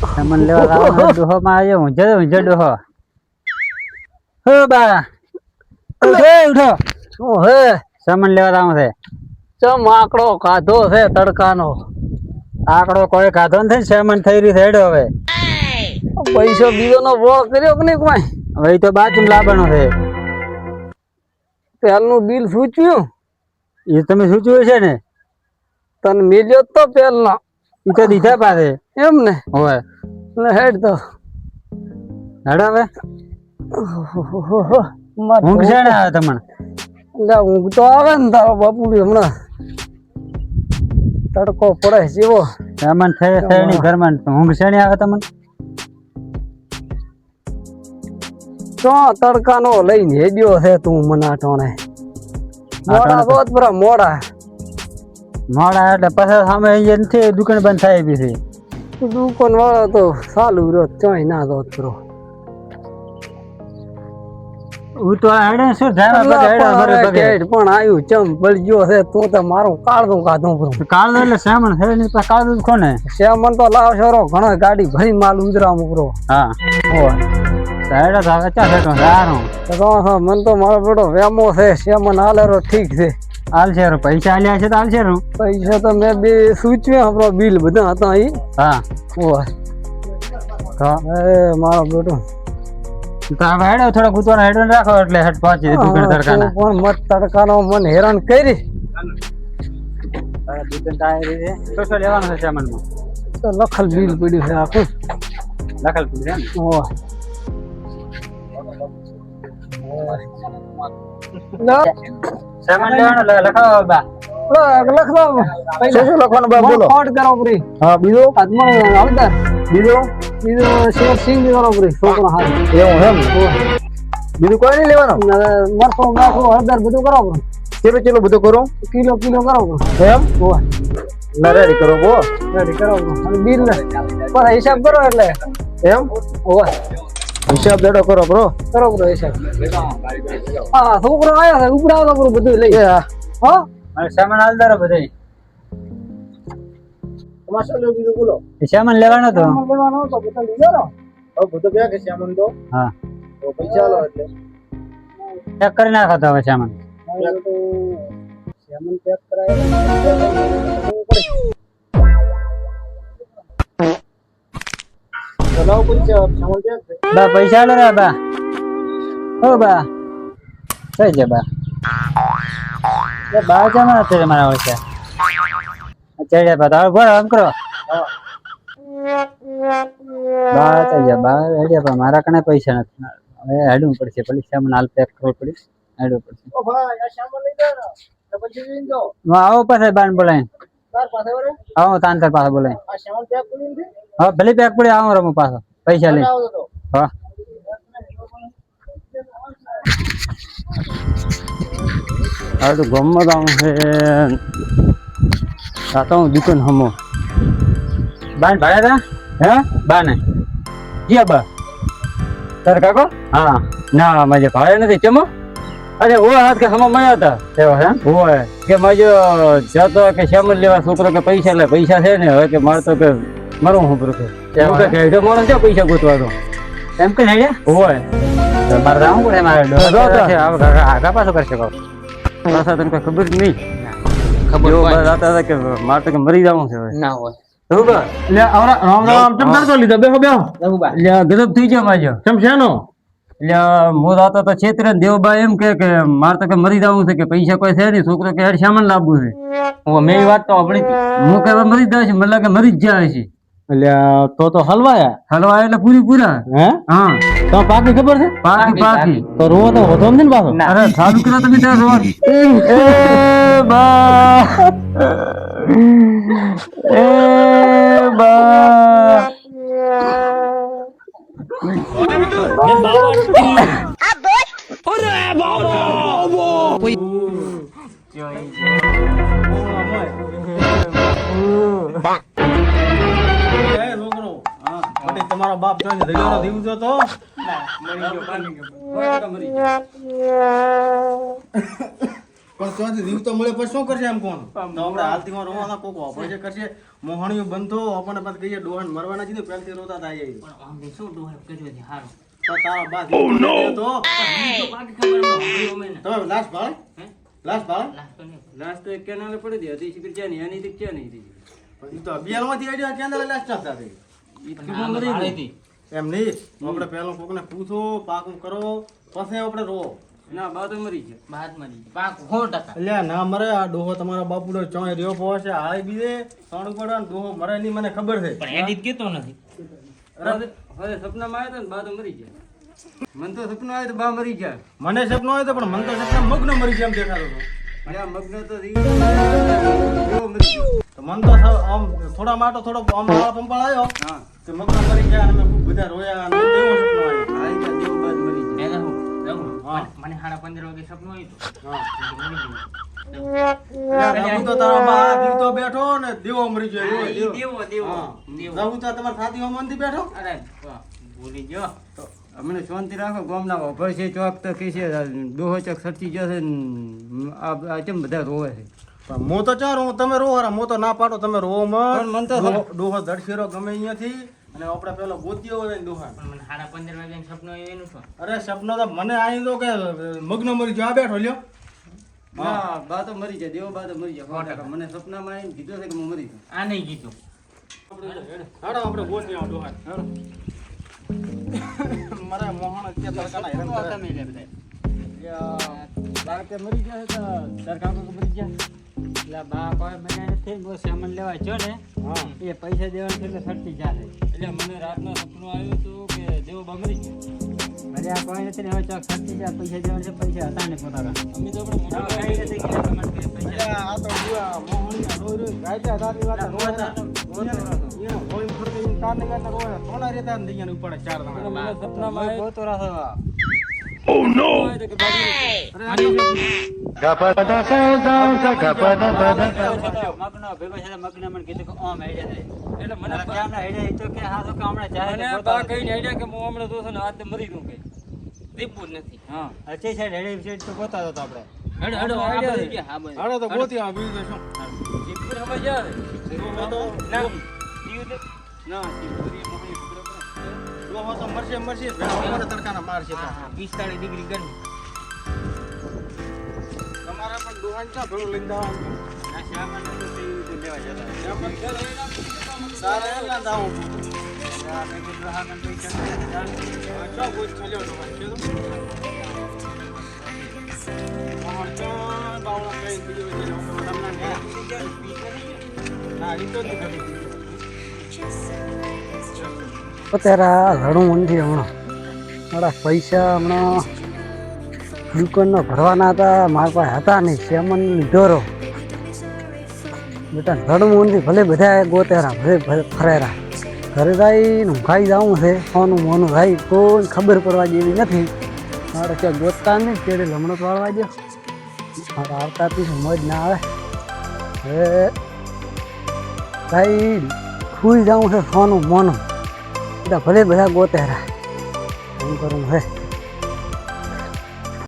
સામાન લેવા આવવાનો ડોહો માં આવ્યો ઊંઝે ડોહો હો બા ઉઠો શું હે સામાન લેવા આવો છે ચમ આકડો કાધો છે તડકાનો આકડો કોઈ કાધો નથી સામાન થઈ રહી છે હેડો હવે પૈસો બીજો નો બોળ કર્યો કે નહીં કોઈ હવે તો બાજુ લાવવાનો છે પેલનું બિલ સૂચ્યું એ તમે સૂચવ્યું છે ને તને મેલ્યો તો પેલનો એ તો દીધા પાસે એમ ને હોય હેડ તો હેડો હવે ઊંઘ છે ને આવે તમને ઊંઘ તો આવે ને તારો બાપુડી હમણાં તડકો પડે જેવો સામાન થઈ ની ઘરમાં ઊંઘ છે ને આવે તમને તો તડકાનો લઈને હેડ્યો છે તું મના ટોણે મોડા તો બરા મોડા એટલે પછી સામે અહીંયા નથી દુકાન બંધ થાય બી છે દુકાન વાળો તો ચાલુ રહ્યો ચોય ના દો કરો હું તો હેડે શું થાય પણ આવ્યું ચમ બળજો છે તું તો મારું કાળું કાઢું કાળ એટલે સામાન છે ને કાળું કોને શ્યામન તો લાવ છોરો ઘણો ગાડી ભરી માલ ઉતરા મૂકરો હા મન તો મારો બેટો વેમો છે શ્યામન હાલેરો ઠીક છે હાલશે પૈસા આલ્યા છે તો હાલશે પૈસા તો મેં બે સૂચવ્યા આપણો બિલ બધા હતા અહીં હા મારો બેટો હેડો થોડો ગુતવાનો હેડો રાખો એટલે હેડ પહોંચી દુકાન તડકાના પણ મત તડકાનો મને હેરાન કરી શું લેવાનું છે સામાનમાં તો લખલ બિલ પડ્યું છે આખું લખલ પડ્યું સામાન લેવાનો લખાવો બા લખવાનું બા બોલો ફોટ કરો પૂરી હા બીજો આત્મા આવતા બીજો શેર સિંગ કરો પૂરી છોકરો હાથ એવું એમ બીજું કોઈ નહીં લેવાનું મરસો હળદર બધું કરો કિલો બધું કરો કિલો કરો એમ રેડી કરો રેડી કરો અને બિલ પર હિસાબ કરો એટલે એમ હિસાબ દેડો કરો બ્રો હિસાબ હા છોકરો આવ્યો છે ઉપડાવો બ્રો બધું લઈ હા સામાન હાલદારો બધે બીજું બોલો સામાન લેવાનો તો બધા લીધો હવે બધું બે કે સામાન તો હા તો પૈસા લો એટલે ચેક કરી નાખો તો હવે સામાન ચેક કરાય બા પૈસા લો રે બા હો બા થઈ જાય બા બા જમા અત્યારે મારા ઓળખ્યા ચડ્યા બા તારો ભરો આમ કરો બા થઈ જાય બા હેડ્યા બા મારા કને પૈસા નથી હવે હેડવું પડશે પેલી સામાન હાલ પેક કરવું પડશે હેડવું પડશે આવો પાસે બાન બોલાય આવો તાંતર પાસે બોલાય હા ભલે પેક પડી આવો રમું પાછો પૈસા લઈ હા હવે તો ગમત આવું છે આ તો હું દુકાન હમો બાન ભાડ્યા હતા હે બાને ક્યાં બા તાર કાકો હા ના મજે ભાડે નથી ચમો અરે ઓ હાથ કે હમો મળ્યા હતા એવા હે હોય કે મજો જતો કે સામાન લેવા છોકરો કે પૈસા લે પૈસા છે ને હવે કે મારતો કે મારું હું કરું એવું કે હેડો મોણો છે પૈસા ગોતવાનો એમ કે હેડ્યા હોય મારે જાવું પડે મારે આગા પાછો કરશે પાછા તને કઈ ખબર નહીં ખબર હતા કે મારે તો કે મરી જવું છે ના હોય રામ રામ ચમ કરતો લીધો બેહો બેહો ગજબ થઈ ગયો માજો ચમ શેનો એટલે હું રાતો તો છેતરે દેવબા એમ કે મારે તો કે મરી જવું છે કે પૈસા કોઈ છે નહીં છોકરો કે હેડ સામાન લાવવું છે મેં એ વાત તો આપણી હું કે મરી જાય છે મને લાગે મરી જ જાય છે એટલે તો હલવાયા એટલે પૂરા હે હા તો પાકી ખબર છે પાકી તો રોવો તો હોતો ને પાછો અરે સારું કરો તમે ત્યાં રોવા એ બા એ બા તમારો બાપ જોઈને ધૈર્ય દીવ જો તો પણ ત્યાંથી દીવ તો મળે પછી શું કરશે એમ કોણ તો આપણે હાલતી માં રોવાના કોક ઓપરેશન કરશે મોહણીઓ બંધો આપણને પાછું કહીએ ડોહાન મરવાના છે ને પહેલથી રોતા થાય પણ આમ બી શું ડોહે કર્યો છે હારું. તો તારા બા તો બીજું બાકી ખબર ન હોય અમે ને. તમે લાશ ભાળે હે? લાશ ભાળે લાસ્ટ તો નહીં. લાસ્ટ તો એક કેનાલે પડી હતી હતી શિબિર છે નહીં એની થી છે નહીં હતી પણ ઈ તો અભિયાનમાંથી આઈડિયા કેન્દ્ર લાશ ચાલતા હતી પણ આમ ભાળે હતી. એમ નહીં આપણે પહેલો કોકને પૂછો પાકું કરો પછી આપણે રોવો ના બા તો મરી છે બાદમાં દીધી. પાક 100%. અલ્યા ના મરે આ ડોહો તમારા બાપુડો ચોય રહ્યો પહોંચે છે હાળી બીજે સોણું પડે ને ડોહો મરે નહીં મને ખબર છે પણ એડિટ કેતો નથી. હવે સપનામાં આવ્યા હતા ને બા તો મરી ગયા મને તો સપનું આવ્યું તો બા મરી ગયા મને સપનો આવ્યો તો પણ મને તો સપના મગ્ન મરી છે એમ દેખાતો હતો અલ્યા મગ્ન તો એવો મરી ગયો તો મન તો આમ થોડા માટો થોડો આમ માળા પંપાળ આવ્યો હા કે મગ્ન મરી ગયા અને અમે ખૂબ બધા રોયા અને એવો સપનો આવ્યો આવી ગયા દેવ બાદ મરી ગયા એને હું રહું. હા. મને 15:30 વાગે સપનું આવ્યું હતું. હા મરી ગયું. અલ્યા રઘુ તો તારા બા જીવતો બેઠો ને દેવો મરી ગયો એવો. દેવો દેવો હા. દેવો. રઘુ તો તમારા સાથીઓ મનથી બેઠો અરે વાહ, ભૂલી ગયો. અમને શાંતિ રાખો ગામના ઉભર છે ચોક તો કે છે દોહો ચોક સરતી જશે ને આ કેમ બધા રોવે છે પણ મો તો ચાર હું તમે રો હારા મો તો ના પાડો તમે રો પણ મન તો ડોહો દડશેરો ગમે અહીંયાથી અને આપણે પેલો ગોતીયો હોય ને ડોહા પણ મને 15:30 વાગે સપનું આવ્યું એનું શું? અરે સપનો તો મને આવી તો કે મગ્ન મરી ગયો આ બેઠો લ્યો હા બા તો મરી જાય દેવો બા તો મરી જાય 100%. મને સપનામાં આવીને કીધું છે કે હું મરી જાઉં આ નહીં કીધું. હાડો આપણે ગોતી આવો ડોહા હાડો મારા મોહન અત્યારે તડકાના હેરાન કરે તમે લે બધા. બાળકે મરી જાય તો તાર કાકો મરી જાય એટલે બા કોઈ મને નથી બહુ સામાન લેવા જો ને હા એ પૈસા દેવાનું છે એટલે સરતી જાય એટલે મને રાતના સપનું આવ્યું હતું કે દેવો બા મરી ગયો અરે આ કોઈ નથી ને હવે ચોક સરતી જાય પૈસા દેવાનું છે પૈસા હતા ને પોતાના અમે તો આપણે મોટા કઈ નથી કે તમને કે પૈસા એટલે આ તો બુઆ મોહનના રોઈ ગાયલા દાદી વાળા રોયા અહીંયા હોળી ફરતે કારને કારને રોયા સોના રેતા ને દઈયાને ઉપાડે ચાર જણા મને સપનામાં આવ્યું ગોતો રાખો મગનો ભેગો છે મગને મને કીધું કે ઓમ હેડે છે એટલે મને મને કેમ ના હેડે એ તો કે હા તો કે હમણાં જાય મને છે બા કહીને આઈડિયા કે હું હમણાં જોશે ને આજ મરી દઉં કે દીપવું જ નથી. હા અચે સાઈડ હેડે સાઈડ તો ગોતા હતો આપણે હેડો હેડો આ આઈડિયા બધું છે. ગયા. હા બધું. હાડો તો ગોતી આ બીજું શું દીપુર હવે જાય ડોહો તો ના દીવ દે. ના દીપુરી મોહની ખબર પડે ડોહો તો મરશે મરશે અમારે તડકાના મારશે હા હા 45 ડિગ્રી ગરમી. તમારે પણ ડોહાને ક્યાં ભેળું લઈને જવાનું આ સામાન તો લેવા જતા સારા એલા જાવું આપણે કીધું હા મને પૈસા નથી ચો ગોત છલ્યો ડોહા છે તો મોહન ચો બાવળા કઈ બીજો છે તમને ના ઈ તો જ કરી અત્યારે ઘણું ઊંધી હમણાં મારા પૈસા હમણાં દુકાનના ભરવાના હતા મારા પાસે હતા નહીં સેમન લીધો રહો બેટા ઘણું ઊંધી ભલે બધા ગોતેરા ભલે ફરેરા ઘરે જઈને ખાઈ જવું છે સોનું મોનું ભાઈ કોઈ ખબર પડવા જેવી નથી મારે ક્યાં ગોતતા નહીં ત્યારે હમણાં તો આવવા દો મારે આવતાથી મોજ ના આવે હવે ભાઈ સુઈ જવું છે સોનું મોનું બધા ભલે બધા ગોતેરા શું કરું હે